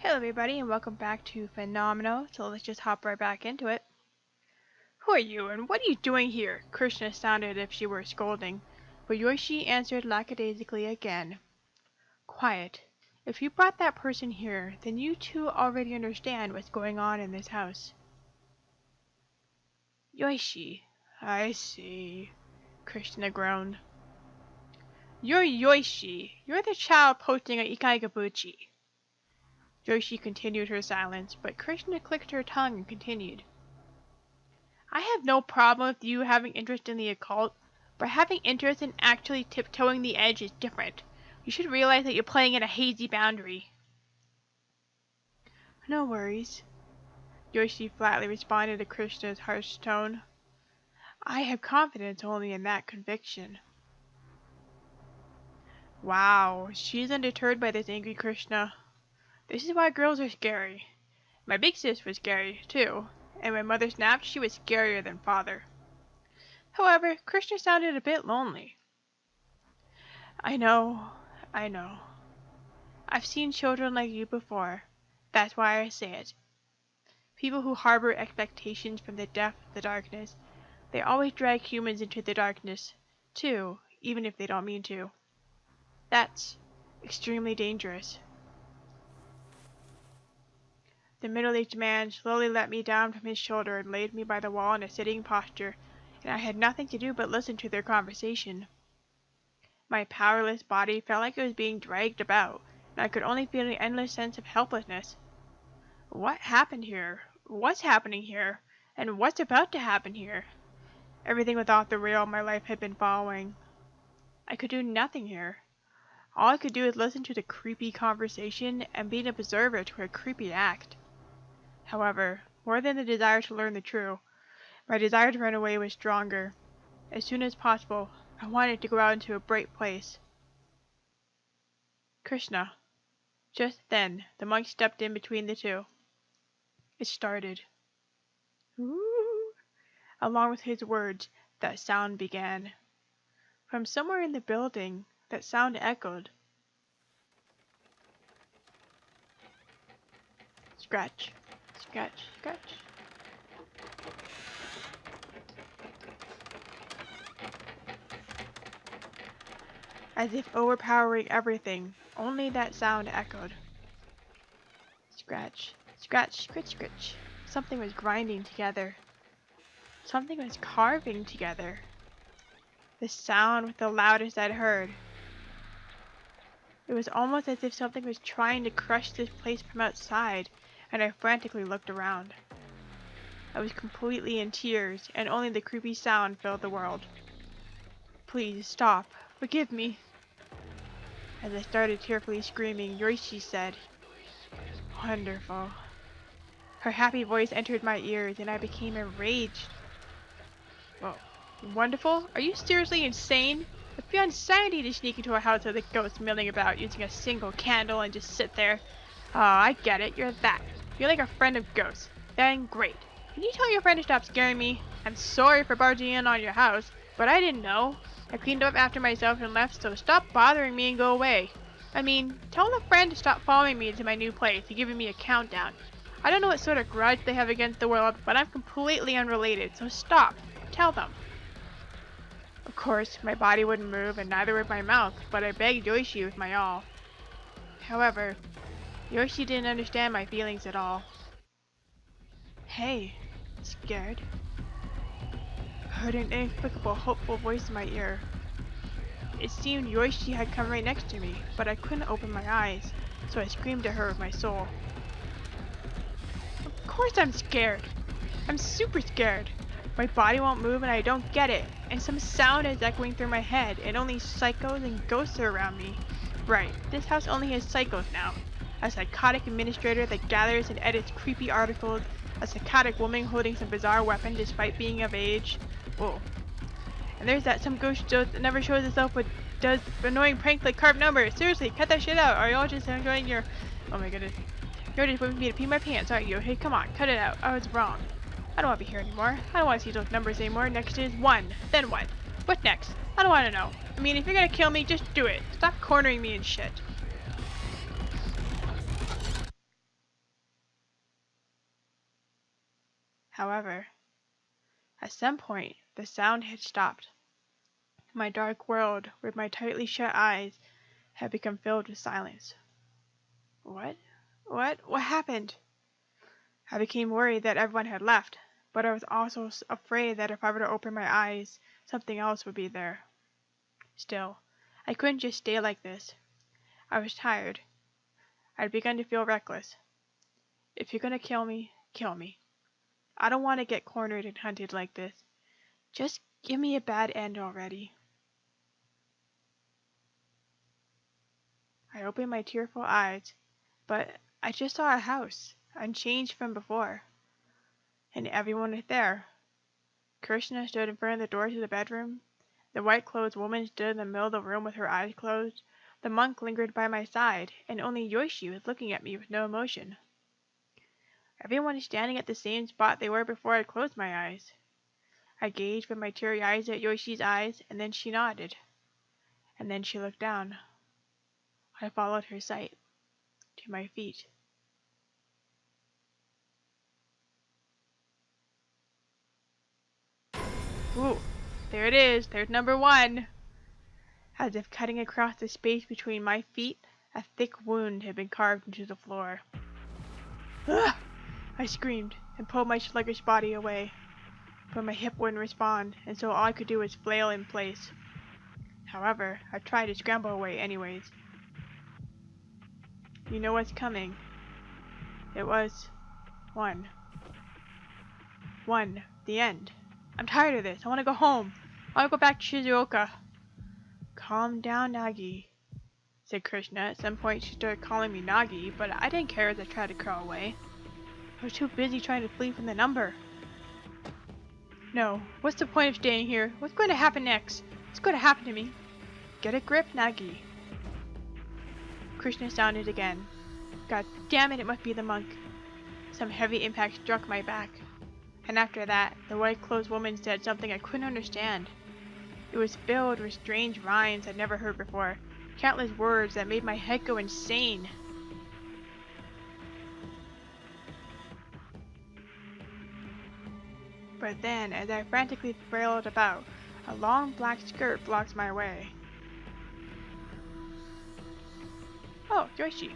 Hello everybody and welcome back to Phenomeno, so let's just hop right back into it. Who are you and what are you doing here? Krishna sounded as if she were scolding, but Yoshi answered lackadaisically again. Quiet. If you brought that person here, then you two already understand what's going on in this house. Yoshi. I see. Krishna groaned. You're Yoshi. You're the child posting on Ikaikabuchi. Yoshi continued her silence, but Krishna clicked her tongue and continued. I have no problem with you having interest in the occult, but having interest in actually tiptoeing the edge is different. You should realize that you're playing in a hazy boundary. No worries, Yoshi flatly responded to Krishna's harsh tone. I have confidence only in that conviction. Wow, she's undeterred by this angry Krishna. This is why girls are scary. My big sis was scary, too, and when mother snapped, she was scarier than father. However, Krishna sounded a bit lonely. I know. I've seen children like you before. That's why I say it. People who harbor expectations from the depth of the darkness, they always drag humans into the darkness, too, even if they don't mean to. That's extremely dangerous. The middle-aged man slowly let me down from his shoulder and laid me by the wall in a sitting posture, and I had nothing to do but listen to their conversation. My powerless body felt like it was being dragged about, and I could only feel an endless sense of helplessness. What happened here? What's happening here? And what's about to happen here? Everything was off the rail my life had been following. I could do nothing here. All I could do was listen to the creepy conversation and be an observer to a creepy act. However, more than the desire to learn the truth, my desire to run away was stronger. As soon as possible, I wanted to go out into a bright place. Krishna. Just then, the monk stepped in between the two. It started. Ooh. Along with his words, that sound began. From somewhere in the building, that sound echoed. Scratch. Scratch, scratch. As if overpowering everything, only that sound echoed. Scratch, scratch, scritch, scritch. Something was grinding together. Something was carving together. The sound was the loudest I'd heard. It was almost as if something was trying to crush this place from outside, and I frantically looked around. I was completely in tears, and only the creepy sound filled the world. Please stop. Forgive me. As I started tearfully screaming, Yoshi said, Wonderful. Her happy voice entered my ears, and I became enraged. Whoa. Wonderful? Are you seriously insane? It's beyond insanity to sneak into a house with a ghost milling about using a single candle and just sit there. Oh, I get it. You're that. You're like a friend of ghosts. Then great. Can you tell your friend to stop scaring me? I'm sorry for barging in on your house, but I didn't know. I cleaned up after myself and left, so stop bothering me and go away. I mean, tell the friend to stop following me into my new place and giving me a countdown. I don't know what sort of grudge they have against the world, but I'm completely unrelated, so stop. Tell them. Of course, my body wouldn't move and neither would my mouth, but I begged Yoshi with my all. However, Yoshi didn't understand my feelings at all. Hey, scared? Heard an inexplicable, hopeful voice in my ear. It seemed Yoshi had come right next to me, but I couldn't open my eyes, so I screamed at her with my soul. Of course I'm scared. I'm super scared. My body won't move and I don't get it, and some sound is echoing through my head, and only psychos and ghosts are around me. Right, this house only has psychos now. A psychotic administrator that gathers and edits creepy articles, a psychotic woman holding some bizarre weapon despite being of age. Whoa. And there's that some ghost that never shows itself but does annoying pranks like carved numbers. Seriously, cut that shit out, or y'all just enjoying your... Oh my goodness. You're just waiting for me to pee my pants, aren't you? Hey, come on, cut it out. I was wrong. I don't want to be here anymore. I don't want to see those numbers anymore. Next is 1. Then what? What next? I don't want to know. I mean, if you're gonna kill me, just do it. Stop cornering me and shit. However, at some point, the sound had stopped. My dark world, with my tightly shut eyes, had become filled with silence. What? What happened? I became worried that everyone had left, but I was also afraid that if I were to open my eyes, something else would be there. Still, I couldn't just stay like this. I was tired. I'd begun to feel reckless. If you're gonna kill me, kill me. I don't want to get cornered and hunted like this. Just give me a bad end already. I opened my tearful eyes, but I just saw a house, unchanged from before. And everyone was there. Krishna stood in front of the door to the bedroom. The white-clothed woman stood in the middle of the room with her eyes closed. The monk lingered by my side, and only Yoshi was looking at me with no emotion. Everyone was standing at the same spot they were before I closed my eyes. I gazed with my teary eyes at Yoshi's eyes, and then she nodded. And then she looked down. I followed her sight to my feet. Ooh, there it is. There's number 1. As if cutting across the space between my feet, a thick wound had been carved into the floor. Ugh! I screamed and pulled my sluggish body away, but my hip wouldn't respond, and so all I could do was flail in place. However, I tried to scramble away anyways. You know what's coming. It was 1. The end. I'm tired of this. I want to go home. I want to go back to Shizuoka. Calm down, Nagi, said Krishna. At some point she started calling me Nagi, but I didn't care as I tried to crawl away. I was too busy trying to flee from the number. No, what's the point of staying here? What's going to happen next? What's going to happen to me? Get a grip, Nagi. Krishna sounded again. God damn it, it must be the monk. Some heavy impact struck my back. And after that, the white-clothed woman said something I couldn't understand. It was filled with strange rhymes I'd never heard before, countless words that made my head go insane. But then, as I frantically flailed about, a long black skirt blocked my way. Oh, Yoshi.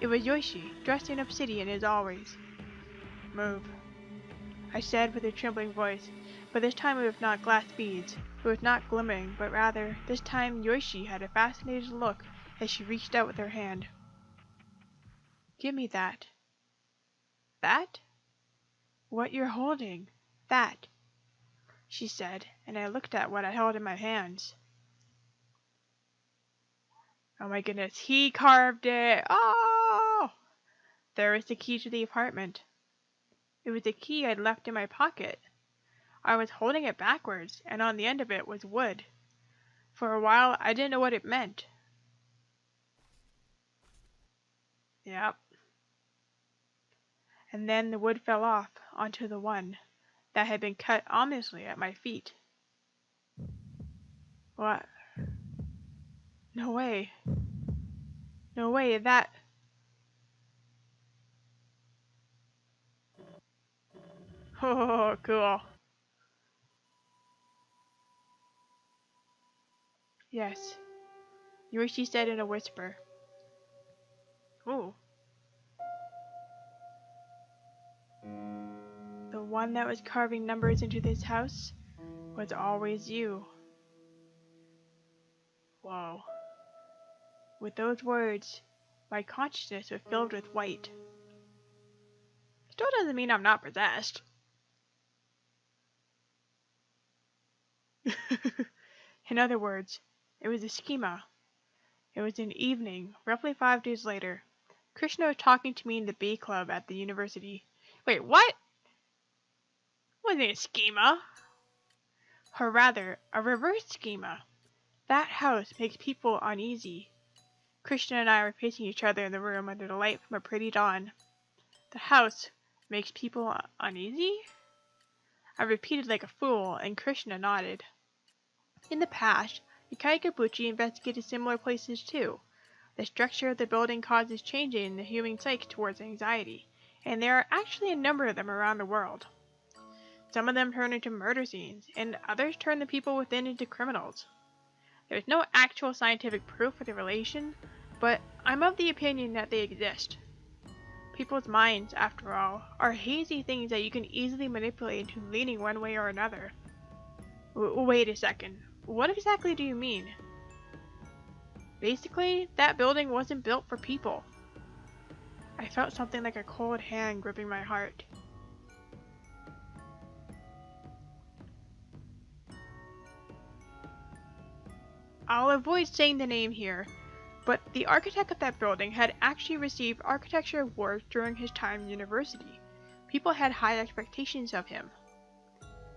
It was Yoshi, dressed in obsidian as always. Move, I said with a trembling voice, but this time it was not glass beads. It was not glimmering, but rather, this time Yoshi had a fascinated look as she reached out with her hand. Give me that. That? What you're holding. That, she said, and I looked at what I held in my hands. Oh my goodness, he carved it! Oh! There was the key to the apartment. It was a key I'd left in my pocket. I was holding it backwards, and on the end of it was wood. For a while, I didn't know what it meant. Yep. And then the wood fell off onto the one that had been cut ominously at my feet. What? No way. No way, that... Oh, cool. Yes, Yoshi said in a whisper. Ooh. The one that was carving numbers into this house was always you. Whoa. With those words, my consciousness was filled with white. Still doesn't mean I'm not possessed. In other words, it was a schema. It was an evening, roughly 5 days later. Krishna was talking to me in the B club at the university. Wait, what? Wasn't it a schema? Or rather, a reverse schema. That house makes people uneasy. Krishna and I were facing each other in the room under the light from a pretty dawn. The house makes people uneasy? I repeated like a fool, and Krishna nodded. In the past, Yukai Kabuchi investigated similar places too. The structure of the building causes changes in the human psyche towards anxiety, and there are actually a number of them around the world. Some of them turn into murder scenes, and others turn the people within into criminals. There's no actual scientific proof for the relation, but I'm of the opinion that they exist. People's minds, after all, are hazy things that you can easily manipulate into leaning one way or another. Wait a second. What exactly do you mean? Basically, that building wasn't built for people. I felt something like a cold hand gripping my heart. I'll avoid saying the name here, but the architect of that building had actually received architecture awards during his time in university. People had high expectations of him.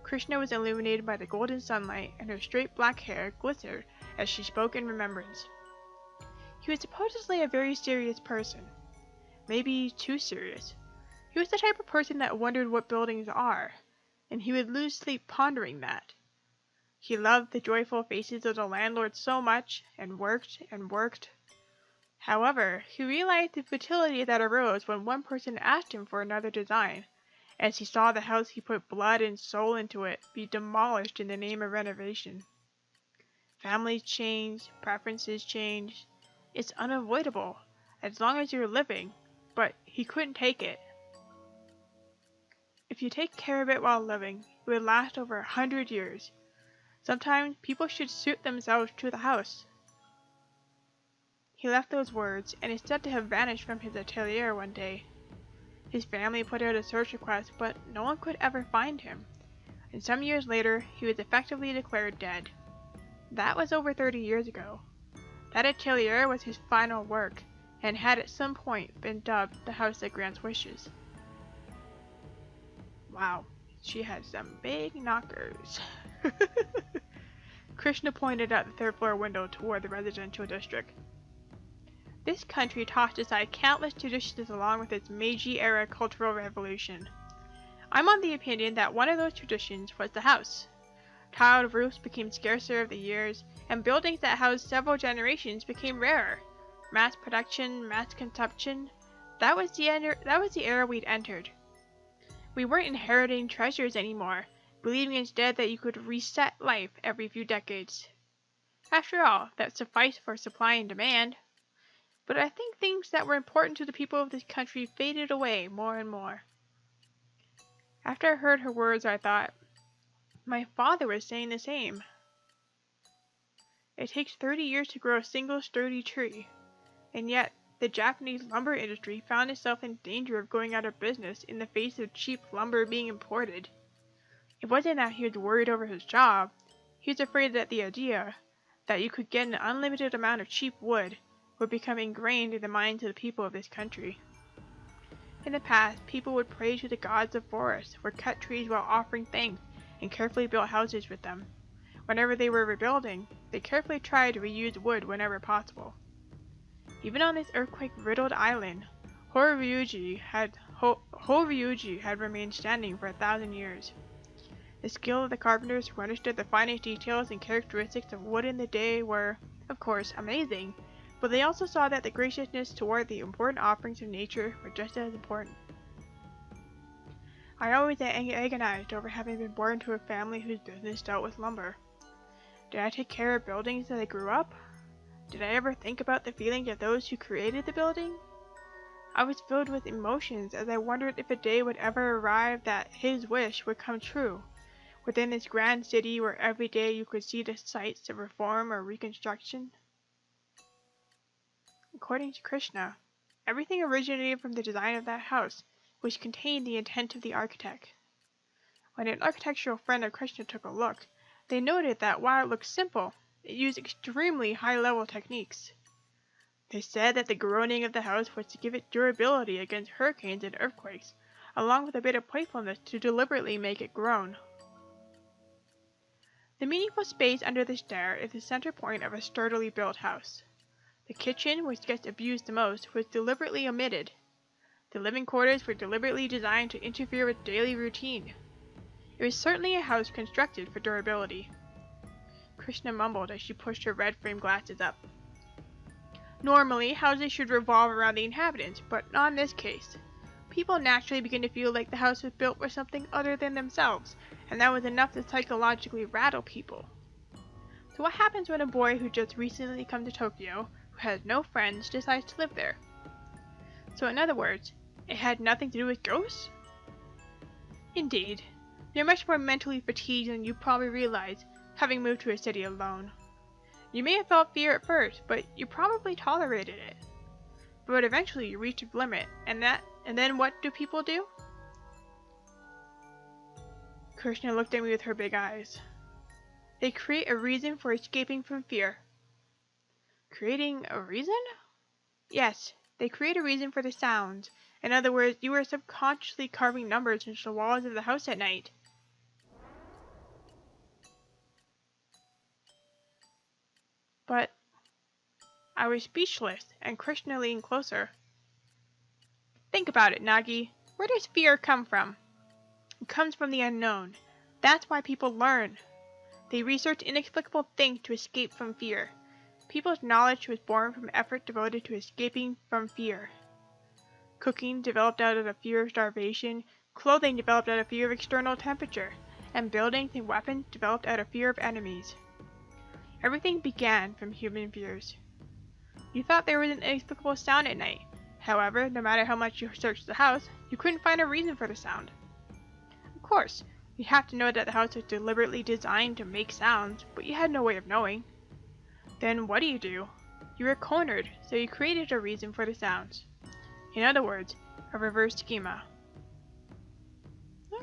Krishna was illuminated by the golden sunlight, and her straight black hair glittered as she spoke in remembrance. He was supposedly a very serious person. Maybe too serious. He was the type of person that wondered what buildings are, and he would lose sleep pondering that. He loved the joyful faces of the landlord so much, and worked and worked. However, he realized the futility that arose when one person asked him for another design, as he saw the house he put blood and soul into it be demolished in the name of renovation. Families change, preferences change. It's unavoidable, as long as you're living, but he couldn't take it. If you take care of it while living, it would last over 100 years. Sometimes people should suit themselves to the house. He left those words, and is said to have vanished from his atelier one day. His family put out a search request, but no one could ever find him, and some years later, he was effectively declared dead. That was over 30 years ago. That atelier was his final work, and had at some point been dubbed the house that grants wishes. Wow, she had some big knockers. Krishna pointed out the third floor window toward the residential district. This country tossed aside countless traditions along with its Meiji-era cultural revolution. I'm on the opinion that one of those traditions was the house. Tiled roofs became scarcer over the years, and buildings that housed several generations became rarer. Mass production, mass consumption, that was the era we'd entered. We weren't inheriting treasures anymore, believing instead that you could reset life every few decades. After all, that sufficed for supply and demand. But I think things that were important to the people of this country faded away more and more. After I heard her words, I thought, my father was saying the same. It takes 30 years to grow a single sturdy tree, and yet the Japanese lumber industry found itself in danger of going out of business in the face of cheap lumber being imported. It wasn't that he was worried over his job, he was afraid that the idea that you could get an unlimited amount of cheap wood would become ingrained in the minds of the people of this country. In the past, people would pray to the gods of forests, or cut trees while offering thanks, and carefully built houses with them. Whenever they were rebuilding, they carefully tried to reuse wood whenever possible. Even on this earthquake-riddled island, Horyuji had remained standing for 1,000 years. The skill of the carpenters who understood the finest details and characteristics of wood in the day were, of course, amazing, but they also saw that the graciousness toward the important offerings of nature were just as important. I always agonized over having been born to a family whose business dealt with lumber. Did I take care of buildings as I grew up? Did I ever think about the feelings of those who created the building? I was filled with emotions as I wondered if a day would ever arrive that his wish would come true, within this grand city where every day you could see the sights of reform or reconstruction. According to Krishna, everything originated from the design of that house, which contained the intent of the architect. When an architectural friend of Krishna took a look, they noted that while it looked simple, it used extremely high-level techniques. They said that the groaning of the house was to give it durability against hurricanes and earthquakes, along with a bit of playfulness to deliberately make it groan. The meaningful space under the stair is the center point of a sturdily built house. The kitchen, which gets abused the most, was deliberately omitted. The living quarters were deliberately designed to interfere with daily routine. It was certainly a house constructed for durability. Krishna mumbled as she pushed her red-framed glasses up. Normally, houses should revolve around the inhabitants, but not in this case. people naturally begin to feel like the house was built for something other than themselves, and that was enough to psychologically rattle people. So what happens when a boy who just recently come to Tokyo, who has no friends, decides to live there? So in other words, it had nothing to do with ghosts? Indeed. You're much more mentally fatigued than you probably realize, having moved to a city alone. You may have felt fear at first, but you probably tolerated it. But eventually you reach a limit, and then what do people do? Krishna looked at me with her big eyes. They create a reason for escaping from fear. Creating a reason? Yes, they create a reason for the sounds. In other words, you are subconsciously carving numbers into the walls of the house at night. But I was speechless, and Krishna leaned closer. Think about it, Nagi. Where does fear come from? It comes from the unknown. That's why people learn. They research inexplicable things to escape from fear. People's knowledge was born from effort devoted to escaping from fear. Cooking developed out of a fear of starvation, clothing developed out of fear of external temperature, and buildings and weapons developed out of fear of enemies. Everything began from human fears. You thought there was an inexplicable sound at night. However, no matter how much you searched the house, you couldn't find a reason for the sound. Of course, you have to know that the house was deliberately designed to make sounds, but you had no way of knowing. Then what do? You were cornered, so you created a reason for the sounds. In other words, a reverse schema.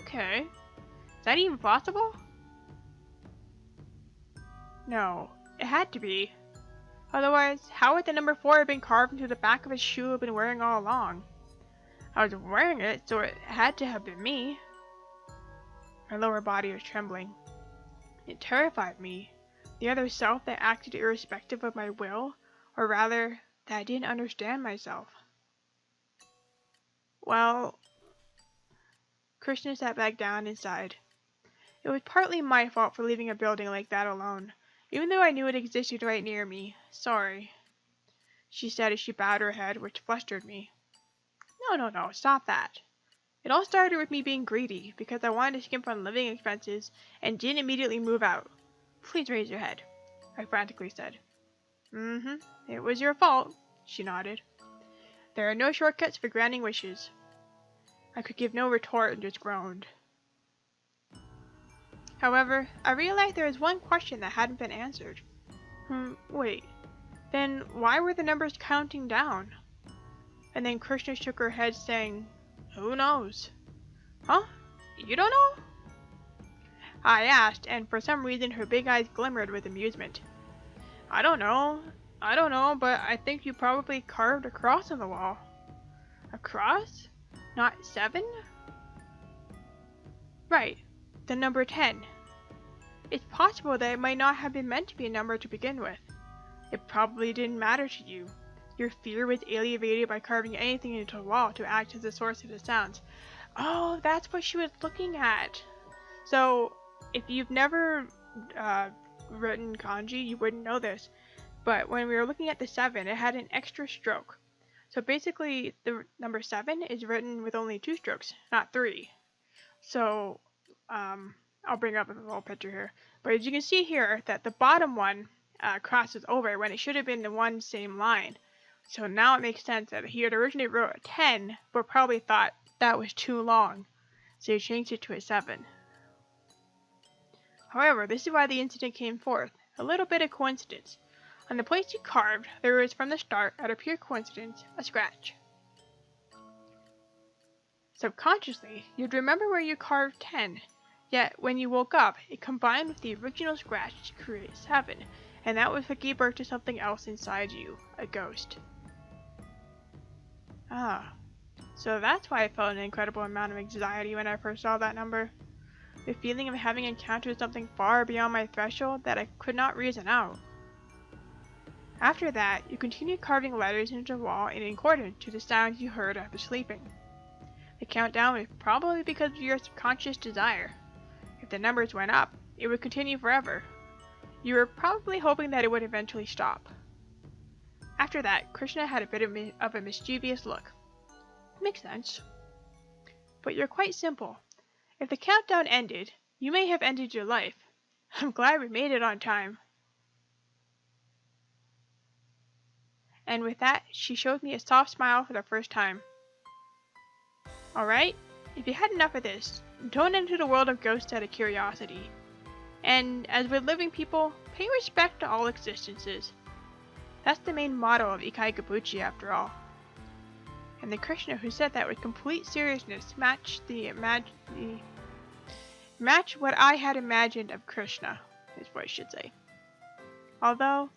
Okay. Is that even possible? No, it had to be. Otherwise, how would the number 4 have been carved into the back of a shoe I've been wearing all along? I was wearing it, so it had to have been me. My lower body was trembling. It terrified me. The other self that acted irrespective of my will, or rather, that I didn't understand myself. Well, Krishna sat back down and sighed. It was partly my fault for leaving a building like that alone, even though I knew it existed right near me. Sorry, she said as she bowed her head, which flustered me. No, stop that. It all started with me being greedy, because I wanted to skimp on living expenses and didn't immediately move out. Please raise your head, I frantically said. It was your fault, she nodded. There are no shortcuts for granting wishes. I could give no retort and just groaned. However, I realized there was one question that hadn't been answered. Wait. Then why were the numbers counting down? And then Krishna shook her head saying, Who knows? Huh? You don't know? I asked, and for some reason her big eyes glimmered with amusement. I don't know, but I think you probably carved a cross on the wall. A cross? Not 7? Right, the number 10. It's possible that it might not have been meant to be a number to begin with. It probably didn't matter to you. Your fear was alleviated by carving anything into a wall to act as the source of the sounds. Oh, that's what she was looking at. So, if you've never written kanji, you wouldn't know this. But when we were looking at the 7, it had an extra stroke. So basically, the number 7 is written with only 2 strokes, not 3. So, I'll bring up a little picture here. But as you can see here, that the bottom one crosses over when it should have been the one same line. So now it makes sense that he had originally wrote a 10, but probably thought that was too long. So he changed it to a 7. However, this is why the incident came forth. A little bit of coincidence. On the place you carved, there was from the start, out of pure coincidence, a scratch. Subconsciously, you'd remember where you carved 10, yet when you woke up, it combined with the original scratch to create 7, and that was what gave birth to something else inside you, a ghost. Ah, so that's why I felt an incredible amount of anxiety when I first saw that number. The feeling of having encountered something far beyond my threshold that I could not reason out. After that, you continued carving letters into the wall in accordance to the sounds you heard after sleeping. The countdown was probably because of your subconscious desire. If the numbers went up, it would continue forever. You were probably hoping that it would eventually stop. After that, Krishna had a bit of a mischievous look. Makes sense. but you're quite simple. If the countdown ended, you may have ended your life. I'm glad we made it on time." And with that, she showed me a soft smile for the first time. Alright, if you had enough of this, don't enter the world of ghosts out of curiosity. And as with living people, pay respect to all existences. That's the main motto of Ikai Gabuchi after all. And the Krishna who said that with complete seriousness matched what I had imagined of Krishna, is what I should say. Although,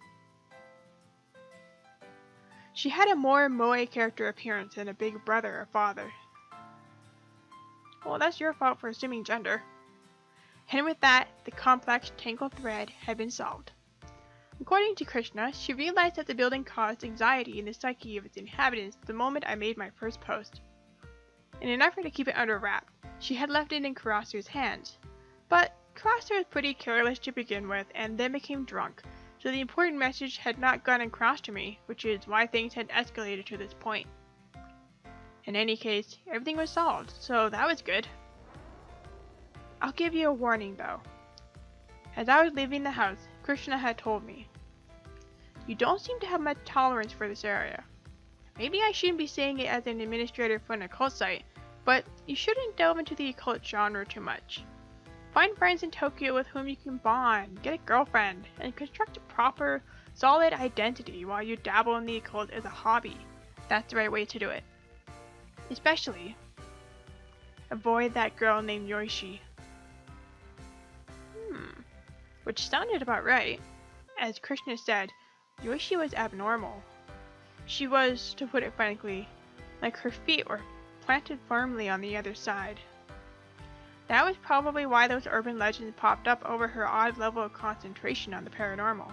she had a more moe character appearance than a big brother or father. Well, that's your fault for assuming gender. And with that, the complex tangled thread had been solved. According to Krishna, she realized that the building caused anxiety in the psyche of its inhabitants the moment I made my first post. In an effort to keep it under wrap, she had left it in Karasu's hands. But Karasu was pretty careless to begin with and then became drunk, so the important message had not gotten across to me, which is why things had escalated to this point. In any case, everything was solved, so that was good. I'll give you a warning though. As I was leaving the house, Krishna had told me, "You don't seem to have much tolerance for this area. Maybe I shouldn't be saying it as an administrator for an occult site, but you shouldn't delve into the occult genre too much. Find friends in Tokyo with whom you can bond, get a girlfriend, and construct a proper, solid identity while you dabble in the occult as a hobby. That's the right way to do it. Especially, avoid that girl named Yoichi." Which sounded about right. As Krishna said, Yoichi was abnormal. She was, to put it frankly, like her feet were planted firmly on the other side. That was probably why those urban legends popped up over her odd level of concentration on the paranormal.